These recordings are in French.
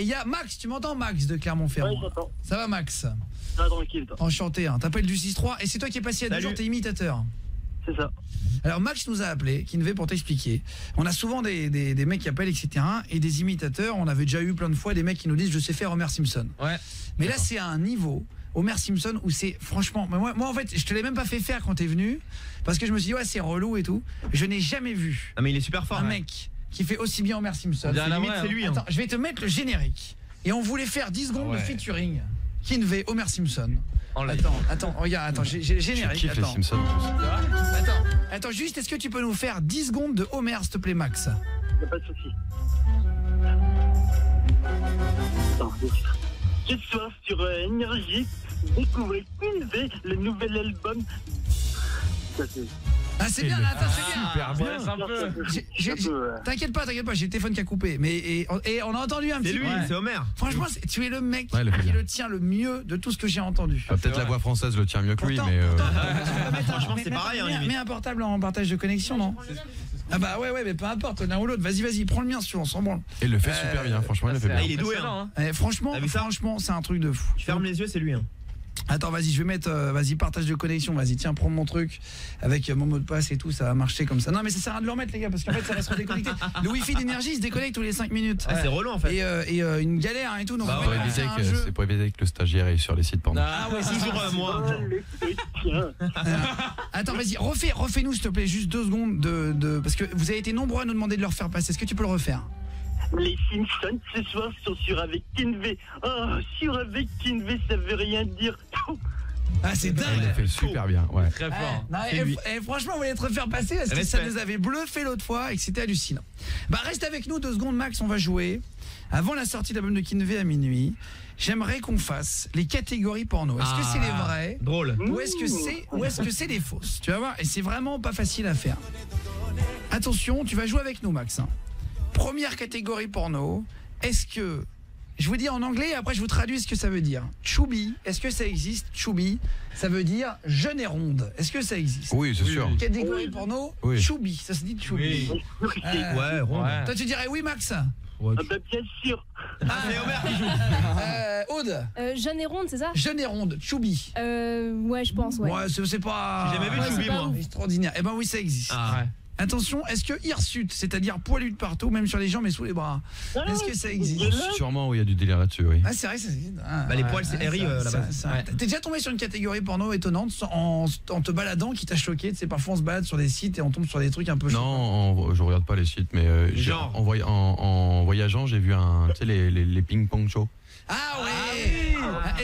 Et il y a Max, tu m'entends Max de Clermont-Ferrand? Ouais, j'entends. Ça va Max? Ah, tranquille, toi. Enchanté, hein. T'appelles du 6-3 et c'est toi qui es passé il y a 2 jours, t'es imitateur. C'est ça. Alors Max nous a appelé, Kinvé, pour t'expliquer. On a souvent des mecs qui appellent, etc. Et des imitateurs, on avait déjà eu plein de fois des mecs qui nous disent je sais faire Homer Simpson. Ouais. Mais là c'est à un niveau, Homer Simpson, où c'est franchement... Moi en fait, je te l'ai même pas fait faire quand t'es venu, parce que je me suis dit ouais c'est relou et tout. Je n'ai jamais vu Ah mais il est super fort. un mec qui fait aussi bien Homer Simpson. C'est lui. Attends, je vais te mettre le générique. Et on voulait faire 10 secondes de featuring. Kinvé, Homer Simpson. Attends, regarde, attends, j'ai le générique. Je kiffe les Simpsons. Attends, juste, est-ce que tu peux nous faire 10 secondes de Homer, s'il te plaît, Max? Y'a pas de souci. Attends, ce soir sur Énergie, découvrez Kinvé, le nouvel album. Ça c'est... Ah c'est bien, là, attends, c'est bien. Super bien. T'inquiète pas, j'ai le téléphone qui a coupé. Mais et on a entendu un petit peu. C'est lui, c'est Homer. Franchement, tu es le mec qui le tient le mieux de tout ce que j'ai entendu. Peut-être la voix française le tient mieux que lui, Pourtant, mais Franchement, c'est pareil. Mets un portable en partage de connexion, non? Ah bah ouais, mais peu importe, l'un ou l'autre. Vas-y, prends le mien si on s'en branle. il le fait super bien, franchement, il le fait bien. Il est doué. Hein. Franchement, T'as vu ça franchement, c'est un truc de fou. Tu fermes les yeux, c'est lui. Hein. Attends, vas-y, je vais mettre vas-y, partage de connexion, vas-y, tiens, prends mon truc avec mon mot de passe et tout, ça va marcher comme ça. Non mais ça sert à rien de le remettre les gars parce qu'en fait ça va se redéconnecter. Le wifi d'énergie il se déconnecte tous les 5 minutes. Ah, c'est relou en fait. Et une galère et tout, donc en fait, c'est pour éviter que le stagiaire est sur les sites porno. Ah ouais, c'est toujours moi. Attends, vas-y, refais-nous s'il te plaît juste 2 secondes de parce que vous avez été nombreux à nous demander de leur faire passer. Est-ce que tu peux le refaire? Les Simpsons ce soir sont sur avec Kinvé. Oh, sur avec Kinvé, ça veut rien dire. Ah c'est dingue. Il le fait super bien, ouais. Très fort. Franchement, on voulait te refaire passer parce que ça nous avait bluffé l'autre fois et que c'était hallucinant. Bah reste avec nous 2 secondes Max, on va jouer. Avant la sortie de l'album de Kinvé à minuit, j'aimerais qu'on fasse les catégories porno. Est-ce que c'est les vrais? Drôle. Ou est-ce que c'est les fausses? Tu vas voir, et c'est vraiment pas facile à faire. Attention, tu vas jouer avec nous Max. Première catégorie porno, est-ce que... Je vous dis en anglais et après je vous traduis ce que ça veut dire. Chubby, est-ce que ça existe? Chubby, ça veut dire jeune et ronde. Est-ce que ça existe? Oui, c'est sûr. Catégorie porno, chubby, ça se dit chubby. Ouais, ronde. Toi tu dirais oui Max? Ah bah bien sûr. C'est Homer qui joue. Aude, Jeune et ronde, c'est ça? jeune et ronde, chubby. Ouais, je pense, ouais. Ouais, c'est pas... J'ai jamais vu Chubby moi. Extraordinaire. Eh ben oui, ça existe. Ouais. Attention, est-ce que hirsute, c'est-à-dire poilu de partout, même sur les jambes et sous les bras, est-ce que ça existe? Sûrement, oui, il y a du délire là-dessus, oui. Ah c'est vrai, ça existe. Bah les poils c'est RI là-bas. T'es déjà tombé sur une catégorie porno étonnante en te baladant qui t'a choqué? Tu sais, parfois on se balade sur des sites et on tombe sur des trucs un peu Non, je regarde pas les sites, mais Genre. en voyageant, j'ai vu tu sais les ping-pong shows. Ah ouais.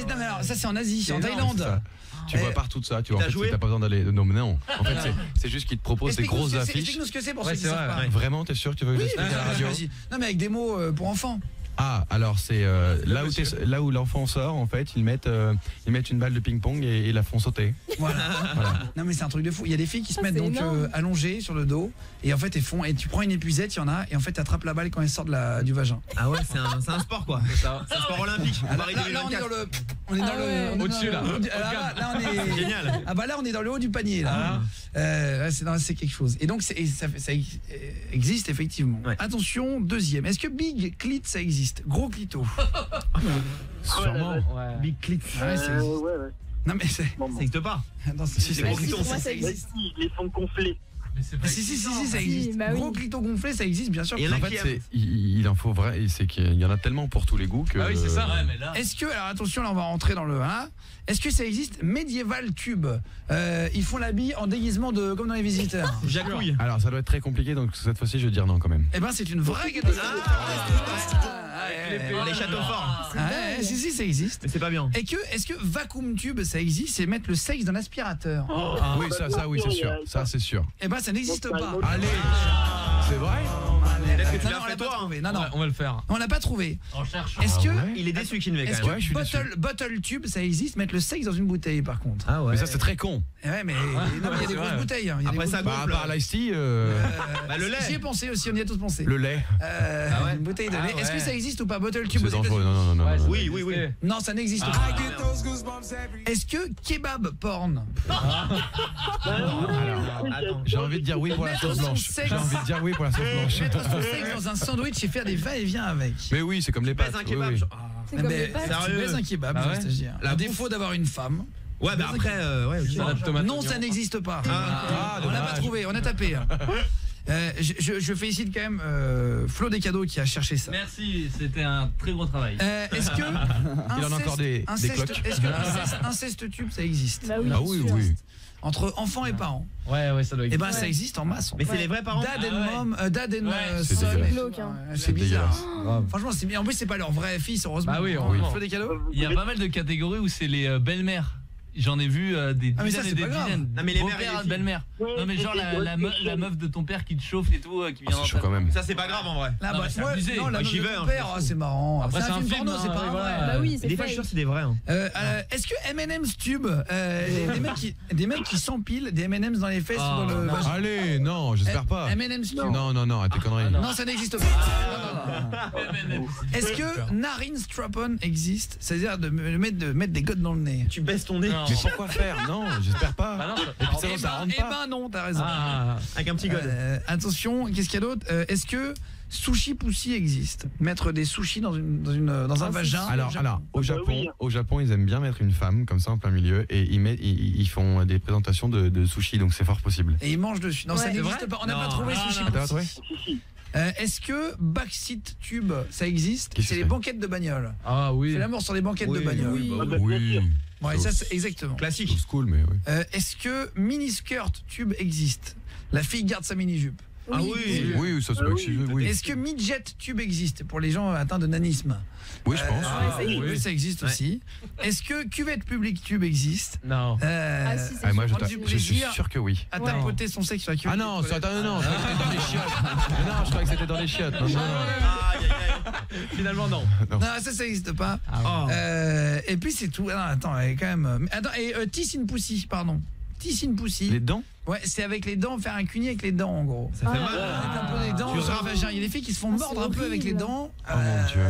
Non mais alors ça c'est en Asie, en Thaïlande. Tu vois partout ça, tu vois. En fait, joué t'as pas besoin d'aller. Non, mais non. En fait, c'est juste qu'ils te proposent des grosses affiches. Explique-nous ce que c'est pour ceux qui savent pas. Vraiment, t'es sûr que tu veux que j'explique à la radio? Vas-y. Non mais avec des mots pour enfants. Ah, alors c'est là où l'enfant sort, en fait, ils mettent une balle de ping-pong et la font sauter. Voilà. Non mais c'est un truc de fou. Il y a des filles qui se mettent donc allongées sur le dos et en fait et tu prends une épuisette, il y en a et en fait tu attrapes la balle quand elle sort du vagin. Ah ouais, c'est un sport quoi. C'est un sport olympique. Là on est dans le Au-dessus là. Là on est génial. Ah bah là on est dans le haut du panier là. C'est quelque chose. Et donc ça existe effectivement. Ouais. Attention, deuxième. Est-ce que big clit ça existe? Gros clito. Sûrement. Ouais. Big clit. Ouais. Non mais c'est Ça n'existe pas. non, c'est gros clito, ça existe. Ils les font gonfler. Si ça existe. bah oui. Gros clito gonflé ça existe bien sûr. Et il y en a En qui fait, aiment. il en faut vrai, c'est qu'il y en a tellement pour tous les goûts que. Ah oui, c'est ça. Ouais, mais là. Est-ce que, alors attention, là on va rentrer dans le est-ce que ça existe Medieval Tube? Ils font l'habit en déguisement comme dans Les Visiteurs. Jacouille. Alors ça doit être très compliqué, donc cette fois-ci je vais dire non quand même. Eh ben c'est une vraie catégorie. Les châteaux forts. Si ça existe. Mais c'est pas bien. Est-ce que Vacuum Tube ça existe? C'est mettre le sexe dans l'aspirateur. Oui, ça oui, c'est sûr. Ça c'est sûr. Eh ben ça n'existe pas. Allez. C'est vrai? Peut-être que tu l'as on fait l'a pas toi. trouvé. Non, On va le faire. on l'a pas trouvé. On cherche. Est-ce que Il est déçu Kinvé Est-ce quand même. Ouais, je suis déçu. que bottle tube ça existe? Mettre le sexe dans une bouteille par contre. Ah ouais. Mais ça c'est très con. Ouais mais non, mais il y a des grosses bouteilles. Il y a des Après grosses ça Bah, à gonfle. part l'ice tea, Bah le lait. J'y ai pensé aussi, on y a tous pensé. le lait. Une bouteille de lait. Est-ce que ça existe ou pas? Bottle tube C'est aux dangereux. États-Unis? Non. Oui. Non, ça n'existe pas. Est-ce que kebab porn? Attends. J'ai envie de dire oui pour la sauce blanche. J'ai envie de dire oui pour la sauce blanche. Mettre ton sexe dans un sandwich et faire des va-et-vient avec. Mais oui, c'est comme les pâtes. un Oui, kebab. oui. C'est comme les Mais pâtes. tu Sérieux baises un kebab, Ah je ouais. vais te dire. La À bouffe. défaut d'avoir une femme. Ouais, mais après, ouais, ok. Salade tomate Non, oignon. ça n'existe pas. Ah, On l'a pas dommage. trouvé, on a tapé. hein. Je félicite quand même Flo Descadeaux qui a cherché ça. Merci, c'était un très gros travail. Est-ce que Il en a encore des cloques. Est-ce que inceste tube ça existe Bah oui, Ah bien oui, sûr. oui. entre enfants et parents? Ouais, ça doit Eh exister. ben ça existe en masse. Mais c'est les vrais parents. Dad and Ah ouais. mom, dad and Ouais, c'est son. dégueulasse. Glauque, hein. C'est bizarre. dégueulasse. Grave. Franchement, c'est bien. En plus, c'est pas leur vrai fils, heureusement. Bah oui, Hein, heureusement. Flo Descadeaux. Il y a pas mal de catégories où c'est les belles-mères. J'en ai vu des Ah, mais ça, dizaines et c'est des pas grave. dizaines. Non, mais les mères et Beau-père, les filles. belle-mère. Ouais, Non mais genre la meuf de ton père qui te chauffe et tout, qui Ah, vient c'est chaud quand même. Ça, c'est pas grave en vrai. Là, Non, bah, mais c'est moi, abusé. non, la Moi, meuf j'y de vais, ton hein, père, je c'est marrant. Après, c'est un film porno, hein, c'est pas et un voilà. vrai. Bah oui, Mais c'est des fois, je suis sûr que c'est des vrais. Hein. Est-ce que M&M's tube, des mecs qui s'empilent des M&M's dans les fesses Ah, ou dans le non. vagin? Allez, non, j'espère pas. M&M's tube. Non, tes conneries. Non, ça n'existe pas. Non. Est-ce que narine strap-on existe? C'est-à-dire de mettre des godes dans le nez? Tu baisses ton nez Non. Mais pourquoi faire? Non, j'espère pas. Bah non, Et puis ça, Eh ça ben, rentre eh pas. ben non, t'as raison. Ah, avec un petit god. Attention, qu'est-ce qu'il y a d'autre? Est-ce que sushi pussy existe? Mettre des sushis dans un vagin? Alors, oui. au Japon, ils aiment bien mettre une femme comme ça en plein milieu et ils font des présentations de sushi, donc c'est fort possible. Et ils mangent dessus. Non, ça Ouais. n'existe C'est pas. On n'a vrai pas trouvé Non, sushi non, Ah, t'as pas pussy. trouvé? Si, si. Est-ce que backseat tube, ça existe? Qu'est-ce que C'est les c'est? banquettes de bagnole. ah oui. C'est l'amour sur les banquettes de bagnole. Oui. Ah, bah, Oui. bien sûr. Ouais, ça c'est exactement. Classique. Old school, mais oui. Est-ce que mini-skirt tube existe? La fille garde sa mini-jupe. Ah oui. Oui, ça se Ah peut oui, que oui. Est-ce que midget tube existe pour les gens atteints de nanisme? Oui, je pense. ça existe. Oui, ça existe Ouais. aussi. Est-ce que cuvette publique tube existe? Non. Ah si, c'est Ah, moi, sûr. prends du je suis plaisir. sûr que oui. À Ouais. tapoter son sexe sur la cuvette. Ah non, des toilettes. attends, non, je croyais que c'était dans les chiottes. Mais non, je croyais que c'était dans les chiottes. Non, non, Aïe, aïe, aïe. Finalement, non. Non, ça existe pas. Oh. Et puis c'est tout. Ah, attends, quand même. Attends, et Tiss in Pussy, pardon. Tiss in Pussy. Les dents? Ouais, c'est avec les dents, faire un cuni avec les dents en gros. Ça fait Ah. mal. Mettre un peu les dents Tu sur le rames. vagin. Il y a des filles qui se font Ah, mordre c'est un peu avec les horrible. dents. Oh mon Dieu.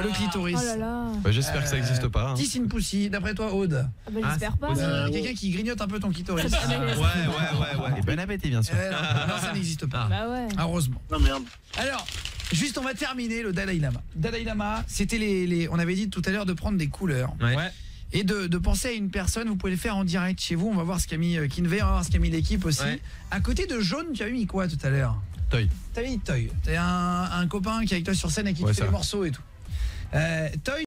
Le clitoris. Oh là là. Bah, j'espère que ça n'existe pas. hein. Tiss in Pussy, d'après toi, Aude. Ah bah j'espère pas. Quelqu'un qui grignote un peu ton clitoris. Ça doit être- Ouais. Et bon appétit, bien sûr. Non, ça n'existe pas. Bah ouais. Heureusement. Non, merde. Alors, juste on va terminer le Dalai Lama. Dalai Lama, c'était on avait dit tout à l'heure de prendre des couleurs Ouais. et de penser à une personne. Vous pouvez le faire en direct chez vous. On va voir ce qu'a mis Kinvey, on va voir ce qu'a mis l'équipe aussi. Ouais. À côté de jaune, tu as mis quoi tout à l'heure? Toy. T'as mis Toy. T'es un copain qui est avec toi sur scène et qui Ouais, te fait ça. les morceaux et tout. Toy.